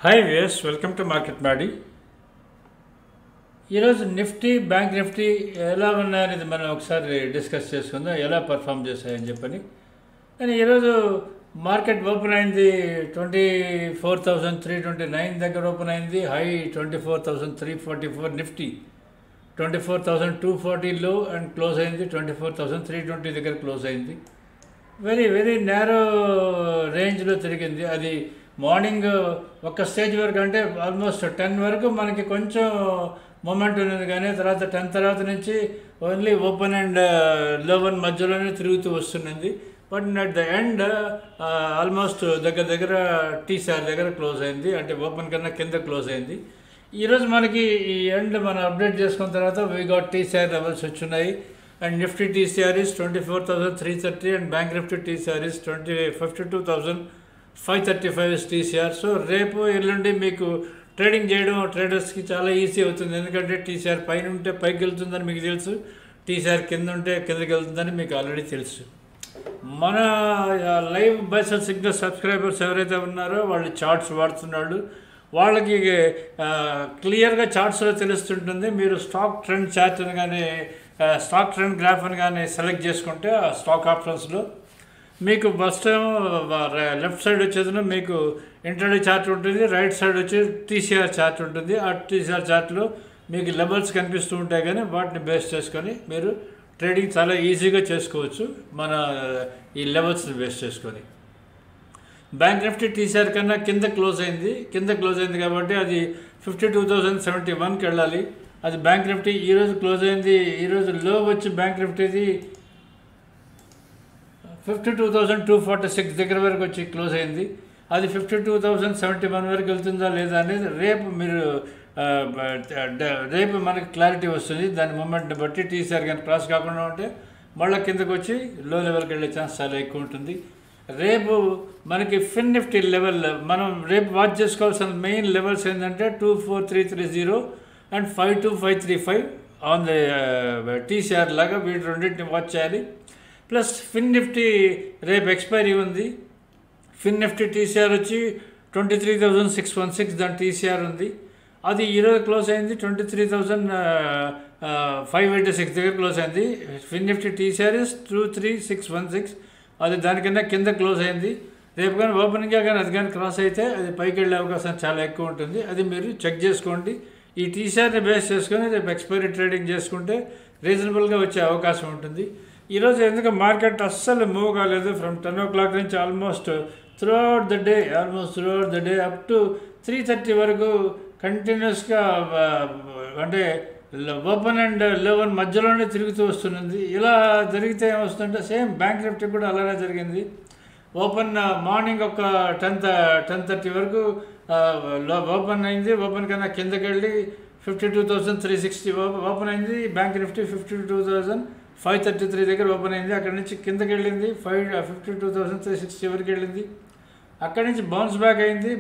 Hi viewers, welcome to market Maddy. ఈరోజు Nifty, bank Nifty ఎలా ఉన్నాయనేది మనం ఒకసారి డిస్కస్ చేసుకుందాం, ఎలా పర్ఫామ్ చేశాయని చెప్పని. కానీ ఈరోజు మార్కెట్ ఓపెన్ అయింది 24,329 దగ్గర ఓపెన్ అయింది. హై 24,344, నిఫ్టీ 24,240 లో అండ్ క్లోజ్ అయింది 24,320 దగ్గర క్లోజ్ అయింది. వెరీ వెరీ నేరో రేంజ్లో తిరిగింది. అది మార్నింగ్ ఒక స్టేజ్ వరకు, అంటే ఆల్మోస్ట్ 10 వరకు మనకి కొంచెం మూమెంట్ ఉన్నది, కానీ తర్వాత 10 తర్వాత నుంచి ఓన్లీ ఓపెన్ అండ్ లోవర్ మధ్యలోనే తిరుగుతూ వస్తున్నది. But at the end almost దగ్గర టీసీఆర్ దగ్గర క్లోజ్ అయింది, అంటే ఓపెన్ కన్నా కింద క్లోజ్ అయింది. ఈరోజు మనకి ఈ ఎండ్ మనం అప్డేట్ చేసుకున్న తర్వాత వీ గాట్ టీసీఆర్ లెవెల్స్ వచ్చున్నాయి. And Nifty TCR is 24,330 and bank Nifty TCR is 52,535 is TCR. So రేపు ఎల్లుండి మీకు ట్రేడింగ్ చేయడం ట్రేడర్స్కి చాలా ఈజీ అవుతుంది. ఎందుకంటే టీసీఆర్ పైన ఉంటే పైకి వెళ్తుందని మీకు తెలుసు, టీసీఆర్ కింద ఉంటే కిందకి వెళ్తుందని మీకు ఆల్రెడీ తెలుసు. మన లైవ్ బైసల్ సిగ్నల్ సబ్స్క్రైబర్స్ ఎవరైతే ఉన్నారో వాళ్ళు చార్ట్స్ వాడుతున్నాడు, వాళ్ళకి క్లియర్గా చార్ట్స్లో తెలుస్తుంటుంది. మీరు స్టాక్ ట్రెండ్ చార్ట్ అని కానీ స్టాక్ ట్రెండ్ గ్రాఫ్ అని కానీ సెలెక్ట్ చేసుకుంటే ఆ స్టాక్ ఆప్షన్స్లో మీకు ఫస్ట్ ఏమో లెఫ్ట్ సైడ్ వచ్చేది మీకు ఇంటర్డే చార్ట్ ఉంటుంది, రైట్ సైడ్ వచ్చి టీసీఆర్ చార్ట్ ఉంటుంది. ఆ టీసీఆర్ చార్ట్లో మీకు లెవెల్స్ కనిపిస్తూ ఉంటాయి, కానీ వాటిని బేస్ చేసుకొని మీరు ట్రేడింగ్ చాలా ఈజీగా చేసుకోవచ్చు మన ఈ లెవెల్స్ని బేస్ చేసుకొని. బ్యాంక్ నిఫ్టీ టీసీఆర్ కన్నా కింద క్లోజ్ అయింది కాబట్టి అది 52,071కి వెళ్ళాలి. అది బ్యాంక్ నిఫ్టీ ఈరోజు క్లోజ్ అయింది. ఈరోజు లో వచ్చి బ్యాంక్ నిఫ్టీది 52,246 దగ్గర వరకు వచ్చి క్లోజ్ అయింది. అది 52,071 వరకు వెళ్తుందా లేదా అనేది రేపు మనకి క్లారిటీ వస్తుంది. దాని మూమెంట్ని బట్టి టీసీఆర్ కానీ క్రాస్ కాకుండా ఉంటే మళ్ళీ కిందకు వచ్చి లో లెవెల్కి వెళ్ళే ఛాన్స్ చాలా ఎక్కువ ఉంటుంది. రేపు మనకి ఫిన్ నిఫ్టీ లెవెల్ మనం రేపు వాచ్ చేసుకోవాల్సిన మెయిన్ లెవెల్స్ ఏంటంటే 24,330 అండ్ 52,535 ఆన్ ద టీసీఆర్ లాగా వీటి రెండింటిని వాచ్ చేయాలి. ప్లస్ ఫిన్ నిఫ్టీ రేపు ఎక్స్పైరీ ఉంది. ఫిన్ నిఫ్టీ టీసీఆర్ వచ్చి 23,616 దాని టీసీఆర్ ఉంది. అది ఈరోజు క్లోజ్ అయింది 23,586 దగ్గర క్లోజ్ అయింది. ఫిన్ నిఫ్టీ టీసీఆర్ ఇస్ 23,616, అది దానికన్నా కింద క్లోజ్ అయింది. రేపు కానీ ఓపెనింగ్గా కానీ అది కానీ క్రాస్ అయితే అది పైకి వెళ్ళే అవకాశం చాలా ఎక్కువ ఉంటుంది. అది మీరు చెక్ చేసుకోండి. ఈ టీసీఆర్ని బేస్ చేసుకొని రేపు ఎక్స్పైరీ ట్రేడింగ్ చేసుకుంటే రీజనబుల్గా వచ్చే అవకాశం ఉంటుంది. ఈరోజు ఎందుకు మార్కెట్ అస్సలు మూవ్ కాలేదు. ఫ్రమ్ 10 o'clock నుంచి almost throughout the day up to 3:30 వరకు కంటిన్యూస్గా అంటే ఓపెన్ అండ్ లోవర్ మధ్యలోనే తిరుగుతూ వస్తున్నది. ఇలా జరిగితే ఏమొస్తుందంటే సేమ్ బ్యాంక్ నిఫ్టీ కూడా అలానే జరిగింది. ఓపెన్ మార్నింగ్ ఒక 10:30 వరకు ఓపెన్ అయింది. ఓపెన్ కన్నా కిందకి వెళ్ళి 52,360 ఓపెన్ అయింది. బ్యాంక్ నిఫ్టీ 52,533 దగ్గర ఓపెన్ అయింది. అక్కడి నుంచి కిందకి వెళ్ళింది 52,360 వరకు వెళ్ళింది. అక్కడి నుంచి బౌన్స్ బ్యాక్ అయింది.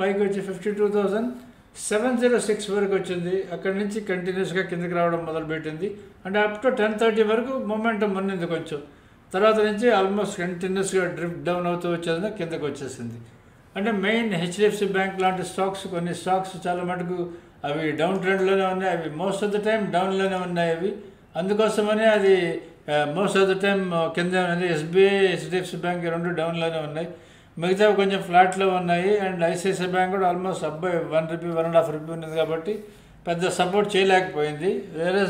పైకి వచ్చి 52,706 వరకు వచ్చింది. అక్కడి నుంచి కంటిన్యూస్గా కిందకి రావడం మొదలుపెట్టింది. అంటే అప్ టు 10:30 వరకు మొమెంటం ఉన్నింది కొంచెం. తర్వాత నుంచి ఆల్మోస్ట్ కంటిన్యూస్గా డ్రిఫ్ట్ డౌన్ అవుతూ వచ్చేది, కిందకి వచ్చేసింది. అంటే మెయిన్ హెచ్డిఎఫ్సి బ్యాంక్ లాంటి కొన్ని స్టాక్స్ చాలా మటుకు అవి డౌన్ ట్రెండ్లోనే ఉన్నాయి. అవి మోస్ట్ ఆఫ్ ద టైం డౌన్లోనే ఉన్నాయి. అవి అందుకోసమనే అది మోస్ట్ ఆఫ్ ద టైం కింద ఉన్నది. ఎస్బీఐ, హెచ్డిఎఫ్సి బ్యాంక్ రెండు డౌన్లోనే ఉన్నాయి, మిగతా కొంచెం ఫ్లాట్లో ఉన్నాయి. అండ్ ఐసిఐసిఐ బ్యాంక్ కూడా ఆల్మోస్ట్ అబ్బాయి 1 రూపీ 1.5 రూపీ ఉన్నది కాబట్టి పెద్ద సపోర్ట్ చేయలేకపోయింది. వేరే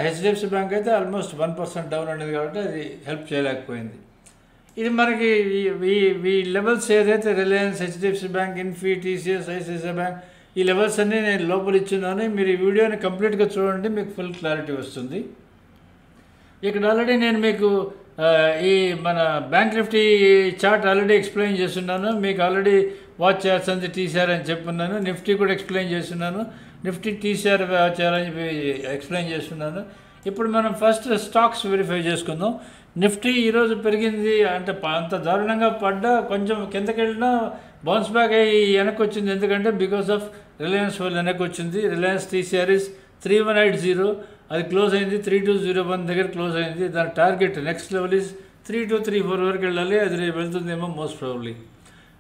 హెచ్డిఎఫ్సి బ్యాంక్ అయితే ఆల్మోస్ట్ 1% డౌన్ అనేది కాబట్టి అది హెల్ప్ చేయలేకపోయింది. ఇది మనకి ఈ లెవెల్స్ ఏదైతే Reliance, HDFC bank, Infy, TCS, ICICI bank ఈ లెవెల్స్ అన్నీ నేను లోపల ఇచ్చున్నాను. మీరు ఈ వీడియోని కంప్లీట్గా చూడండి, మీకు ఫుల్ క్లారిటీ వస్తుంది. ఇక్కడ ఆల్రెడీ నేను మీకు ఈ మన bank Nifty chart already explain చేస్తున్నాను. మీకు ఆల్రెడీ వాచ్ చేయాల్సింది టీసీఆర్ అని చెప్పున్నాను. నిఫ్టీ కూడా ఎక్స్ప్లెయిన్ చేస్తున్నాను. నిఫ్టీ టీసీఆర్ వాచ్ చేయాలని ఎక్స్ప్లెయిన్ చేస్తున్నాను. ఇప్పుడు మనం ఫస్ట్ స్టాక్స్ వెరిఫై చేసుకుందాం. నిఫ్టీ ఈరోజు పెరిగింది, అంటే అంత దారుణంగా పడ్డా కొంచెం కిందకి వెళ్ళినా బౌన్స్ బ్యాక్ అయ్యి వెనక్కి వచ్చింది. ఎందుకంటే బికాస్ ఆఫ్ రిలయన్స్ వాళ్ళు వెనక్కి వచ్చింది. రిలయన్స్ టీసీఆర్ ఇస్ 3180, అది క్లోజ్ అయింది 3201 దగ్గర క్లోజ్ అయింది. దాని టార్గెట్ నెక్స్ట్ లెవెల్ ఇస్ 3234 వరకు వెళ్ళాలి. అది రేపు వెళ్తుందేమో most probably.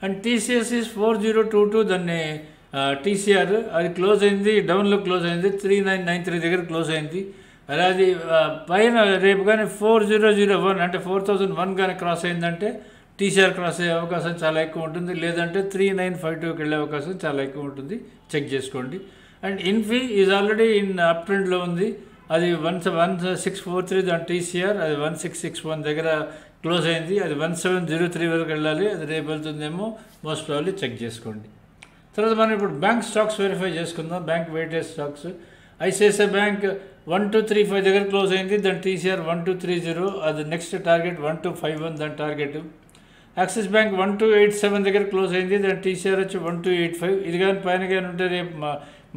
And TCS is 4022, దాన్ని టీసీఆర్ అది క్లోజ్ అయింది, డౌన్లో క్లోజ్ అయింది, 3993 దగ్గర క్లోజ్ అయింది. అలా అది పైన రేపు కానీ 4001 అంటే 4001 కానీ క్రాస్ అయిందంటే టీసీఆర్ క్రాస్ అయ్యే అవకాశం చాలా ఎక్కువ ఉంటుంది, లేదంటే 3952కి వెళ్ళే అవకాశం చాలా ఎక్కువ ఉంటుంది. చెక్ చేసుకోండి. And Infy is already up ట్రెండ్లో ఉంది, అది 1643 దాని టీసీఆర్, అది 1661 దగ్గర క్లోజ్ అయింది, అది 1703 వరకు వెళ్ళాలి, అది రేపు వెళ్తుందేమో మోస్ట్ ప్రాబ్లీ చెక్ చేసుకోండి. తర్వాత మనం ఇప్పుడు బ్యాంక్ స్టాక్స్ వెరిఫై చేసుకుందాం. Bank weightage stocks ICICI bank 1235 దగ్గర క్లోజ్ అయింది, దాని టీసీఆర్ 1230, అది నెక్స్ట్ టార్గెట్ 1251 దాని టార్గెట్. యాక్సిస్ బ్యాంక్ 1287 దగ్గర క్లోజ్ అయింది, దాని టీసీఆర్ వచ్చి 1285. ఇది కానీ పైన కానీ ఉంటే రేపు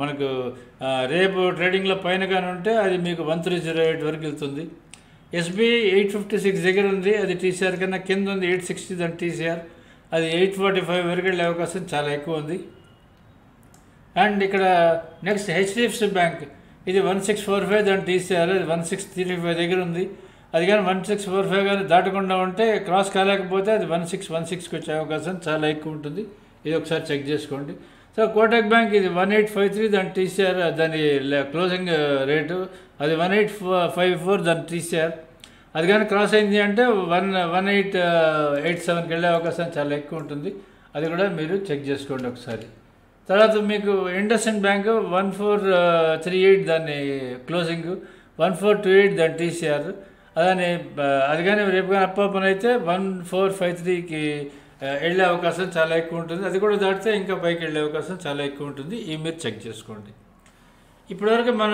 మనకు రేపు ట్రేడింగ్లో పైన కానీ ఉంటే అది మీకు 1308 వరకు వెళ్తుంది. ఎస్బీఐ 856 దగ్గర ఉంది, అది టీసీఆర్ కన్నా కింద ఉంది 860 దాని టీసీఆర్, అది 845 వరకు వెళ్ళే అవకాశం చాలా ఎక్కువ ఉంది. అండ్ ఇక్కడ నెక్స్ట్ హెచ్డిఎఫ్సి బ్యాంక్, ఇది 1645 దాని టీసీఆర్, అది 1635 దగ్గర ఉంది, అది కానీ 1645 కానీ దాటకుండా ఉంటే క్రాస్ కాలేకపోతే అది 1616కి వచ్చే అవకాశం చాలా ఎక్కువ ఉంటుంది. ఇది ఒకసారి చెక్ చేసుకోండి. సో కోటక్ బ్యాంక్ ఇది 1853 దాని టీసీఆర్, దాని క్లోజింగ్ రేటు అది 1854 దాని టీసీఆర్, అది కానీ క్రాస్ అయింది అంటే 1887కి వెళ్ళే అవకాశం చాలా ఎక్కువ ఉంటుంది. అది కూడా మీరు చెక్ చేసుకోండి ఒకసారి. తర్వాత మీకు ఇండస్ఇండ్ బ్యాంక్ 1438 దాన్ని క్లోజింగ్, 1428 దాని టీసీఆర్, అది కానీ రేపు కానీ అప్ ఓపెన్ అయితే 1453కి వెళ్ళే అవకాశం చాలా ఎక్కువ ఉంటుంది. అది కూడా దాటితే ఇంకా పైకి వెళ్ళే అవకాశం చాలా ఎక్కువ ఉంటుంది. ఇవి మీరు చెక్ చేసుకోండి. ఇప్పటివరకు మన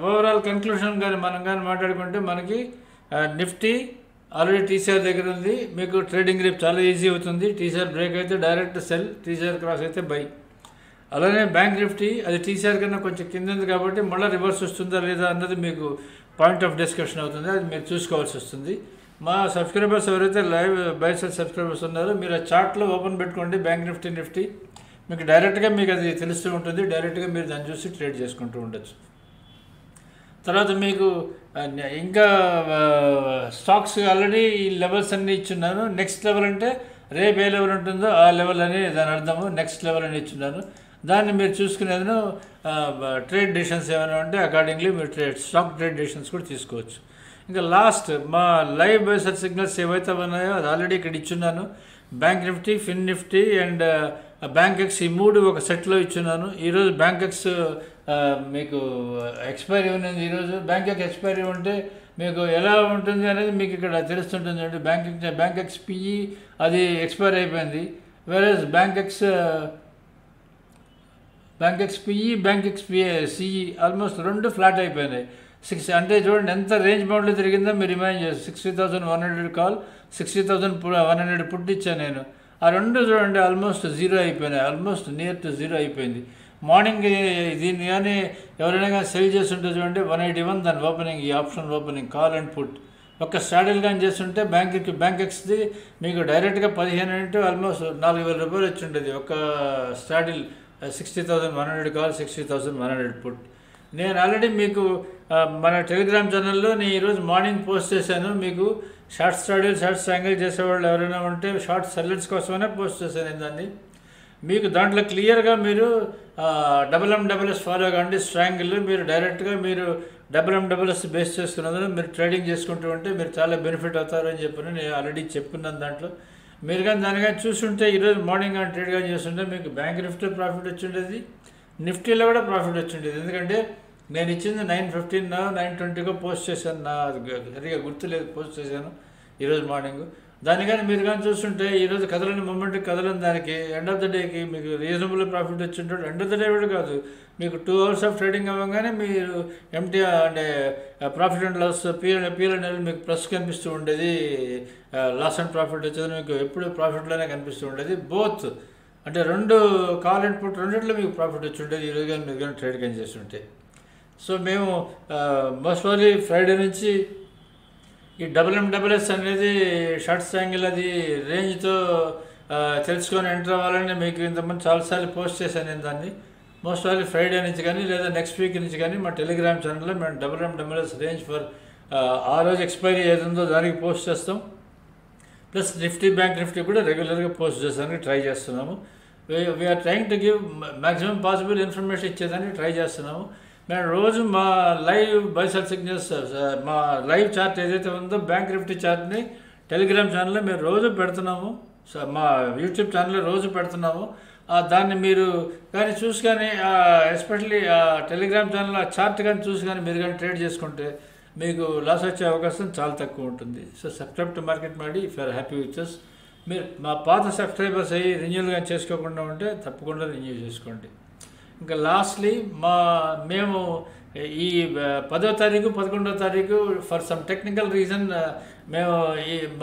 ఓవరాల్ కన్క్లూషన్ కానీ మనం కానీ మాట్లాడుకుంటే మనకి నిఫ్టీ ఆల్రెడీ టీసీఆర్ దగ్గర ఉంది, మీకు ట్రేడింగ్ రేపు చాలా ఈజీ అవుతుంది. టీసీఆర్ బ్రేక్ అయితే డైరెక్ట్ సెల్, టీసీఆర్ క్రాస్ అయితే బై. అలానే బ్యాంక్ నిఫ్టీ అది టీసీఆర్ కన్నా కొంచెం కింద ఉంది కాబట్టి మళ్ళీ రివర్స్ వస్తుందా లేదా అన్నది మీకు పాయింట్ ఆఫ్ డిస్కషన్ అవుతుంది, అది మీరు చూసుకోవాల్సి వస్తుంది. మా సబ్స్క్రైబర్స్ ఎవరైతే లైవ్ బై సెల్ సబ్స్క్రైబర్స్ ఉన్నారో మీరు ఆ చార్ట్లో ఓపెన్ పెట్టుకోండి బ్యాంక్ నిఫ్టీ, మీకు డైరెక్ట్గా మీకు అది తెలుస్తూ ఉంటుంది, డైరెక్ట్గా మీరు దాన్ని చూసి ట్రేడ్ చేసుకుంటూ ఉండొచ్చు. తర్వాత మీకు ఇంకా స్టాక్స్ ఆల్రెడీ ఈ లెవెల్స్ అన్నీ ఇచ్చున్నాను. నెక్స్ట్ లెవెల్ అంటే రేపు ఏ లెవెల్ ఉంటుందో ఆ లెవెల్ అని దాని అర్థము, నెక్స్ట్ లెవెల్ అని ఇచ్చున్నాను. దాన్ని మీరు చూసుకునేది ట్రేడ్ డెసిషన్స్ ఏమైనా ఉంటే అకార్డింగ్లీ మీరు స్టాక్ ట్రేడ్ డెసిషన్స్ కూడా తీసుకోవచ్చు. ఇంకా లాస్ట్ మా లైవ్ బేస్డ్ సిగ్నల్స్ ఏవైతే ఉన్నాయో అది ఆల్రెడీ ఇక్కడ ఇచ్చున్నాను. Bank Nifty, fin Nifty and Bankex, ఈ మూడు ఒక సెట్లో ఇచ్చున్నాను. ఈరోజు బ్యాంక్ ఎక్స్ మీకు ఎక్స్పైరీ ఉన్నది. ఈరోజు బ్యాంక్ ఎక్స్ ఎక్స్పైరీ ఉంటే మీకు ఎలా ఉంటుంది అనేది మీకు ఇక్కడ తెలుస్తుంటుంది అండి. బ్యాంక్ ఎక్స్ పిఈ అది ఎక్స్పైర్ అయిపోయింది, వేరేజ్ Bankex PE, Bankex CE almost రెండు ఫ్లాట్ అయిపోయినాయి. 6 అంటే చూడండి ఎంత రేంజ్ బౌండ్లో తిరిగిందో మీరు ఇమాజిన్ చేసి 60,100 కాల్, 60,100 పుట్ ఇచ్చాను నేను. ఆ రెండు చూడండి ఆల్మోస్ట్ జీరో అయిపోయినాయి, ఆల్మోస్ట్ నియర్ టు జీరో అయిపోయింది. మార్నింగ్ దీన్ని కానీ ఎవరైనా కానీ సెల్ చేస్తుంటే చూడండి 181 దాని ఓపెనింగ్, ఈ option opening call and put ఒక్క స్టాడిల్ కానీ చేస్తుంటే బ్యాంక్ ఎక్స్ది మీకు డైరెక్ట్గా 15 ఆల్మోస్ట్ 4,000 రూపాయలు వచ్చి ఉంటుంది ఒక స్టాడిల్. 60,100 కాల్, 60,100 పుట్. నేను ఆల్రెడీ మీకు మన టెలిగ్రామ్ ఛానల్లో నేను ఈరోజు మార్నింగ్ పోస్ట్ చేశాను. మీకు షార్ట్ స్టాడిల్, షార్ట్ స్ట్రాంగిల్ చేసేవాళ్ళు ఎవరైనా ఉంటే షార్ట్ సెల్లర్స్ కోసమైనా పోస్ట్ చేశాను నేను దాన్ని. మీకు దాంట్లో క్లియర్గా మీరు డబుల్ఎస్ ఫాలో కాండి. స్ట్రాంగిల్ మీరు డైరెక్ట్గా మీరు డబుల్ఎస్ బేస్ చేసుకున్నందుకు మీరు ట్రేడింగ్ చేసుకుంటూ ఉంటే మీరు చాలా బెనిఫిట్ అవుతారని చెప్పి నేను ఆల్రెడీ చెప్పుకున్నాను. దాంట్లో మీరు కానీ దాని కానీ చూస్తుంటే ఈరోజు మార్నింగ్ కానీ ట్రేడ్ కానీ చేస్తుంటే మీకు బ్యాంక్ నిఫ్టీ ప్రాఫిట్ వచ్చి ఉండేది, నిఫ్టీలో కూడా ప్రాఫిట్ వచ్చి ఉండేది. ఎందుకంటే నేను ఇచ్చింది 9:15 9:20 పోస్ట్ చేశాను, నా సరిగా గుర్తులేదు, పోస్ట్ చేశాను ఈరోజు మార్నింగ్. దాన్ని కానీ మీరు కానీ చూస్తుంటే ఈరోజు కదలని మూమెంట్ కదలని దానికి ఎండ్ ఆఫ్ ద డేకి మీకు రీజనబుల్ ప్రాఫిట్ వచ్చి ఉంటాడు. ఎండ్ ఆఫ్ ద డే కూడా కాదు, మీకు 2 hours ఆఫ్ ట్రేడింగ్ అవ్వగానే మీరు ఎంటీ అంటే ప్రాఫిట్ అండ్ లాస్ పిఎల్ మీకు ప్లస్ కనిపిస్తూ ఉండేది, లాస్ అండ్ ప్రాఫిట్ వచ్చేది మీకు ఎప్పుడు ప్రాఫిట్లోనే కనిపిస్తూ ఉండేది. బోత్ అంటే రెండు కాల్ అండ్ పుట్ రెండింటిలో మీకు ప్రాఫిట్ వచ్చి ఉండేది ఈరోజు కానీ మీరు కానీ ట్రేడ్ కానీ చేస్తుంటే. సో మేము మోస్ట్ ప్రాబబ్లీ ఫ్రైడే నుంచి ఈ డబుల్ఎస్ అనేది షార్ట్ స్ట్రాంగిల్ అది రేంజ్తో తెలుసుకొని ఎంటర్ అవ్వాలని మీకు ఇంతకుముందు చాలాసార్లు పోస్ట్ చేశాను నేను దాన్ని. మోస్ట్ ప్రాబబ్లీ ఫ్రైడే నుంచి కానీ లేదా నెక్స్ట్ వీక్ నుంచి కానీ మా టెలిగ్రామ్ ఛానల్లో మేము డబుల్ఎస్ రేంజ్ ఫర్ ఆ రోజు ఎక్స్పైరీ ఏది ఉందో దానికి పోస్ట్ చేస్తాం. ప్లస్ నిఫ్టీ బ్యాంక్ నిఫ్టీ కూడా రెగ్యులర్గా పోస్ట్ చేసేదానికి ట్రై చేస్తున్నాము. We're trying to give maximum possible information ఇచ్చేదానికి ట్రై చేస్తున్నాము. మేము రోజు మా లైవ్ బైసెల్ సిగ్నల్స్, మా లైవ్ చార్ట్ ఏదైతే ఉందో బ్యాంక్ నిఫ్టీ చార్ట్ని టెలిగ్రామ్ ఛానల్లో మేము రోజు పెడుతున్నాము. సో మా యూట్యూబ్ ఛానల్లో రోజు పెడుతున్నాము. దాన్ని మీరు కానీ చూసి కానీ ఎస్పెషల్లీ టెలిగ్రామ్ ఛానల్ ఆ చార్ట్ కానీ చూసి కానీ మీరు కానీ ట్రేడ్ చేసుకుంటే మీకు లాస్ వచ్చే అవకాశం చాలా తక్కువ ఉంటుంది. సో సబ్స్క్రైబ్ టు మార్కెట్ మాడి if you're happy with us. మీరు మా పాత సబ్స్క్రైబర్స్ అయ్యి రెన్యూల్ కానీ చేసుకోకుండా ఉంటే తప్పకుండా రెన్యూ చేసుకోండి. ఇంకా లాస్ట్లీ మేము ఈ 10వ తారీఖు 11వ తారీఖు ఫర్ సమ్ టెక్నికల్ రీజన్ మేము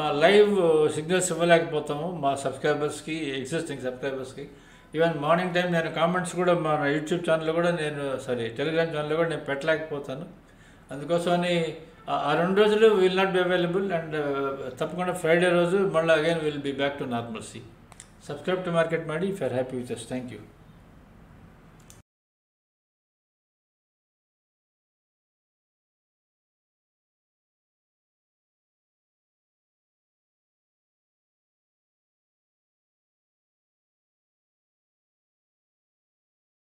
మా లైవ్ సిగ్నల్స్ ఇవ్వలేకపోతాము మా సబ్స్క్రైబర్స్కి, ఎగ్జిస్టింగ్ సబ్స్క్రైబర్స్కి. ఈవెన్ మార్నింగ్ టైం నేను కామెంట్స్ కూడా మన యూట్యూబ్ ఛానల్లో కూడా టెలిగ్రామ్ ఛానల్లో కూడా నేను పెట్టలేకపోతాను. అందుకోసమని ఆ 2 రోజులు will not be available. And తప్పకుండా ఫ్రైడే రోజు మళ్ళీ again will be back to normalcy. Subscribe to market మాడి if you're happy with us. Thank you.